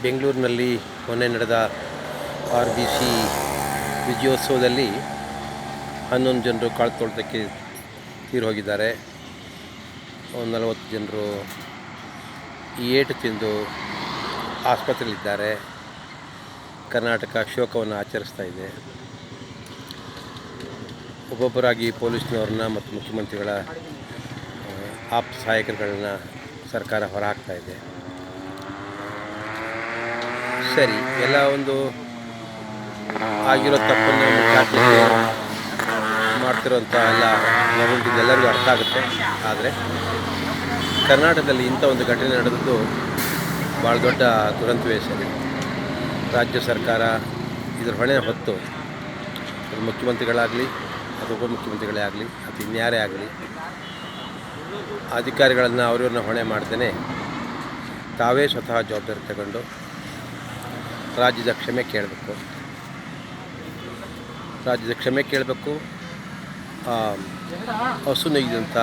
ಬೆಂಗಳೂರಿನಲ್ಲಿ ಮೊನ್ನೆ ನಡೆದ RBC ವಿಜಯೋತ್ಸವದಲ್ಲಿ 11 ಜನರು ಕಾಳ್ತೊಳ್ತಕ್ಕೆ ತೀರಿ ಹೋಗಿದ್ದಾರೆ. 40 ಜನರು ಏಟು ತಿಂದು ಆಸ್ಪತ್ರೆಯಲ್ಲಿದ್ದಾರೆ. ಕರ್ನಾಟಕ ಶೋಕವನ್ನು ಆಚರಿಸ್ತಾ ಇದೆ. ಒಬ್ಬೊಬ್ಬರಾಗಿ ಪೊಲೀಸ್ನವ್ರನ್ನ ಮತ್ತು ಮುಖ್ಯಮಂತ್ರಿಗಳ ಆಪ್ತ ಸಹಾಯಕರುಗಳನ್ನ ಸರ್ಕಾರ ಹೊರಹಾಕ್ತಾ ಇದೆ. ಸರಿ, ಎಲ್ಲ ಒಂದು ಆಗಿರೋ ತಪ್ಪನ್ನು ಮುಚ್ಚಾಕಲಿಕ್ಕೆ ಮಾಡ್ತಿರೋಂಥ ಎಲ್ಲ ಎಲ್ಲರಿಗೂ ಅರ್ಥ ಆಗುತ್ತೆ. ಆದರೆ ಕರ್ನಾಟಕದಲ್ಲಿ ಇಂಥ ಒಂದು ಘಟನೆ ನಡೆದದ್ದು ಭಾಳ ದೊಡ್ಡ ದುರಂತವೇ ಸರಿ. ರಾಜ್ಯ ಸರ್ಕಾರ ಇದರ ಹೊಣೆ ಹೊತ್ತು ಅದು ಮುಖ್ಯಮಂತ್ರಿಗಳಾಗಲಿ ಅಥವಾ ಉಪಮುಖ್ಯಮಂತ್ರಿಗಳೇ ಆಗಲಿ ಅಥವಾ ಇನ್ಯಾರೇ ಆಗಲಿ ಅಧಿಕಾರಿಗಳನ್ನು ಅವ್ರವ್ರನ್ನ ಹೊಣೆ ಮಾಡ್ತೇನೆ ತಾವೇ ಸ್ವತಃ ಜವಾಬ್ದಾರಿ ತಗೊಂಡು ರಾಜ್ಯದ ಕ್ಷಮೆ ಕೇಳಬೇಕು. ರಾಜ್ಯದ ಕ್ಷಮೆ ಕೇಳಬೇಕು. ಹಸು ನೇಯ್ದಂಥ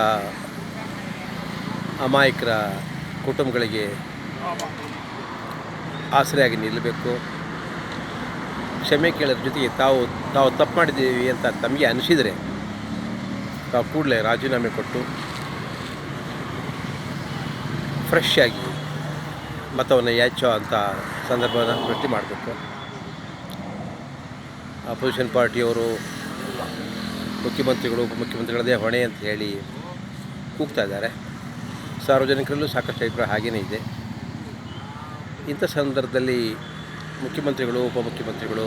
ಅಮಾಯಕರ ಕುಟುಂಬಗಳಿಗೆ ಆಸರೆಯಾಗಿ ನಿಲ್ಲಬೇಕು. ಕ್ಷಮೆ ಕೇಳೋದ್ರ ಜೊತೆಗೆ ತಾವು ತಪ್ಪು ಮಾಡಿದ್ದೀವಿ ಅಂತ ತಮಗೆ ಅನಿಸಿದರೆ ತಾವು ಕೂಡಲೇ ರಾಜೀನಾಮೆ ಕೊಟ್ಟು ಫ್ರೆಶ್ ಆಗಿ ಮತವನ್ನು ಯಾಚೋ ಅಂಥ ಸಂದರ್ಭವನ್ನು ಸೃಷ್ಟಿ ಮಾಡಬೇಕು. ಅಪೋಸಿಷನ್ ಪಾರ್ಟಿಯವರು ಮುಖ್ಯಮಂತ್ರಿಗಳು ಉಪಮುಖ್ಯಮಂತ್ರಿಗಳದೇ ಹೊಣೆ ಅಂತ ಹೇಳಿ ಕೂಗ್ತಾ ಇದ್ದಾರೆ. ಸಾರ್ವಜನಿಕರಲ್ಲೂ ಸಾಕಷ್ಟು ಅಭಿಪ್ರಾಯ ಹಾಗೇ ಇದೆ. ಇಂಥ ಸಂದರ್ಭದಲ್ಲಿ ಮುಖ್ಯಮಂತ್ರಿಗಳು ಉಪಮುಖ್ಯಮಂತ್ರಿಗಳು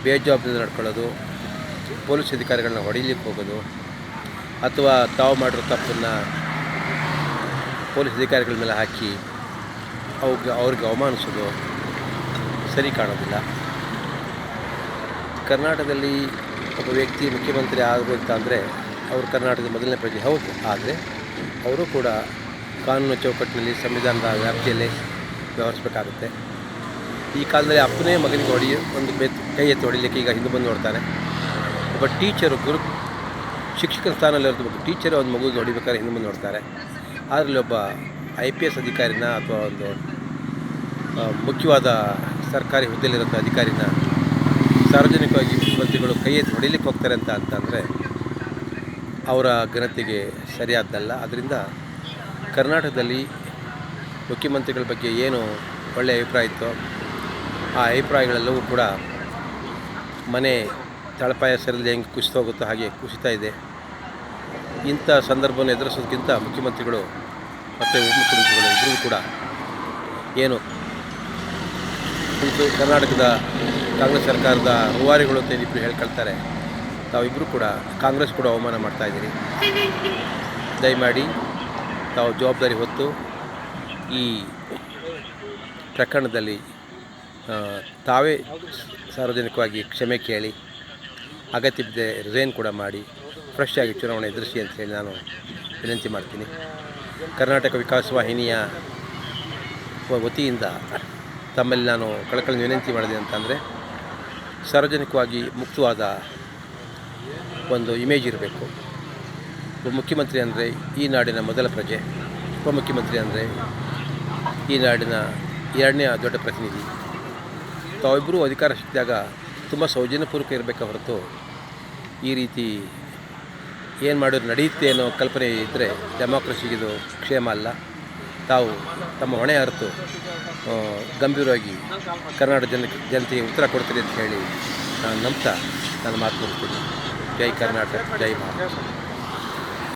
ಬೇಜವಾಬ್ದಾರಿ ನಡ್ಕೊಳ್ಳೋದು, ಪೊಲೀಸ್ ಅಧಿಕಾರಿಗಳನ್ನ ಹೊಡಿಲಿಕ್ಕೆ ಹೋಗೋದು ಅಥವಾ ತಾವು ಮಾಡಿರೋ ತಪ್ಪನ್ನು ಪೊಲೀಸ್ ಅಧಿಕಾರಿಗಳ ಮೇಲೆ ಹಾಕಿ ಅವ್ರಿಗೆ ಅವಮಾನಿಸೋದು ಸರಿ ಕಾಣೋದಿಲ್ಲ. ಕರ್ನಾಟಕದಲ್ಲಿ ಒಬ್ಬ ವ್ಯಕ್ತಿ ಮುಖ್ಯಮಂತ್ರಿ ಆಗಬೇಕು ಅಂತಂದರೆ ಅವರು ಕರ್ನಾಟಕದ ಮೊದಲನೇ ಪ್ರಜೆ ಹೌದು. ಆದರೆ ಅವರು ಕೂಡ ಕಾನೂನು ಚೌಕಟ್ಟಿನಲ್ಲಿ ಸಂವಿಧಾನದ ವ್ಯಾಪ್ತಿಯಲ್ಲೇ ವ್ಯವಹರಿಸಬೇಕಾಗುತ್ತೆ. ಈ ಕಾಲದಲ್ಲಿ ಅಪ್ಪನೇ ಮಗನಿಗೆ ಒಂದು ಕೈ ಎತ್ತಿ ಹೊಡಿಲಿಕ್ಕೆ ಈಗ ಹಿಂದೆ ಬಂದು ನೋಡ್ತಾನೆ. ಒಬ್ಬ ಟೀಚರು ಶಿಕ್ಷಕನ ಸ್ಥಾನದಲ್ಲಿರೋದು ಒಬ್ಬ ಟೀಚರು ಒಂದು ಮಗುಗೆ ಹೊಡಿಬೇಕಾದ್ರೆ ಹಿಂದೆ ಬಂದು ನೋಡ್ತಾರೆ. ಅದರಲ್ಲಿ ಒಬ್ಬ IPS ಅಧಿಕಾರಿನ ಅಥವಾ ಒಂದು ಮುಖ್ಯವಾದ ಸರ್ಕಾರಿ ಹುದ್ದೆಯಲ್ಲಿರೋಂಥ ಅಧಿಕಾರಿನ ಸಾರ್ವಜನಿಕವಾಗಿ ಮುಖ್ಯಮಂತ್ರಿಗಳು ಕೈ ಎತ್ತಿ ಹೊಡಿಲಿಕ್ಕೆ ಹೋಗ್ತಾರೆ ಅಂತಂದರೆ ಅವರ ಘನತೆಗೆ ಸರಿಯಾದ್ದಲ್ಲ. ಅದರಿಂದ ಕರ್ನಾಟಕದಲ್ಲಿ ಮುಖ್ಯಮಂತ್ರಿಗಳ ಬಗ್ಗೆ ಏನು ಒಳ್ಳೆಯ ಅಭಿಪ್ರಾಯ ಇತ್ತೋ ಆ ಅಭಿಪ್ರಾಯಗಳೆಲ್ಲವೂ ಕೂಡ ಮನೆ ತಳಪಾಯ ಸರಿಲ್ಲದೆ ಹೆಂಗೆ ಕುಸಿತ ಹೋಗುತ್ತೋ ಹಾಗೆ ಕುಸಿತಾ ಇದೆ. ಇಂಥ ಸಂದರ್ಭವನ್ನು ಎದುರಿಸೋದಕ್ಕಿಂತ ಮುಖ್ಯಮಂತ್ರಿಗಳು ಮತ್ತು ಉಪಮುಖ್ಯಮಂತ್ರಿಗಳು ಇಬ್ಬರೂ ಕೂಡ ಏನು ಇದು ಕರ್ನಾಟಕದ ಕಾಂಗ್ರೆಸ್ ಸರ್ಕಾರದ ರೂವಾರಿಗಳು ಅಂತ ಇಬ್ಬರು ಹೇಳ್ಕೊಳ್ತಾರೆ, ತಾವಿಬ್ಬರು ಕೂಡ ಕಾಂಗ್ರೆಸ್ ಕೂಡ ಅವಮಾನ ಮಾಡ್ತಾಯಿದ್ದೀರಿ. ದಯಮಾಡಿ ತಾವು ಜವಾಬ್ದಾರಿ ಹೊತ್ತು ಈ ಪ್ರಕರಣದಲ್ಲಿ ತಾವೇ ಸಾರ್ವಜನಿಕವಾಗಿ ಕ್ಷಮೆ ಕೇಳಿ ಅಗತ್ಯ ಬಿದ್ದರೆ ರಿಸೈನ್ ಕೂಡ ಮಾಡಿ ಫ್ರೆಶ್ ಆಗಿ ಚುನಾವಣೆ ಎದುರಿಸಿ ಅಂತ ಹೇಳಿ ನಾನು ವಿನಂತಿ ಮಾಡ್ತೀನಿ. ಕರ್ನಾಟಕ ವಿಕಾಸ ವಾಹಿನಿಯ ವತಿಯಿಂದ ತಮ್ಮಲ್ಲಿ ನಾನು ಕಳಕಳಿ ವಿನಂತಿ ಮಾಡಿದೆ ಅಂತಂದರೆ ಸಾರ್ವಜನಿಕವಾಗಿ ಮುಕ್ತವಾದ ಒಂದು ಇಮೇಜ್ ಇರಬೇಕು. ಮುಖ್ಯಮಂತ್ರಿ ಅಂದರೆ ಈ ನಾಡಿನ ಮೊದಲ ಪ್ರಜೆ, ಉಪಮುಖ್ಯಮಂತ್ರಿ ಅಂದರೆ ಈ ನಾಡಿನ ಎರಡನೇ ದೊಡ್ಡ ಪ್ರತಿನಿಧಿ. ತಾವಿಬ್ಬರೂ ಅಧಿಕಾರ ಸಿಕ್ಕಿದಾಗ ತುಂಬ ಸೌಜನ್ಯಪೂರ್ವಕ ಇರಬೇಕೆ ಹೊರತು ಈ ರೀತಿ ಏನು ಮಾಡೋದು ನಡೆಯುತ್ತೆ ಅನ್ನೋ ಕಲ್ಪನೆ ಇದ್ದರೆ ಡೆಮಾಕ್ರಸಿಗಿದು ಕ್ಷೇಮ ಅಲ್ಲ. ತಾವು ತಮ್ಮ ಹೊಣೆ ಅರಿತು ಗಂಭೀರವಾಗಿ ಕರ್ನಾಟಕ ಜನತೆಗೆ ಉತ್ತರ ಕೊಡ್ತೀರಿ ಅಂತ ಹೇಳಿ ನಾನು ನಂಬ್ತಾ ನನ್ನ ಮಾತು ಮುಗಿಸ್ತೀನಿ. ಜೈ ಕರ್ನಾಟಕ, ಜೈ ಭಾರತ.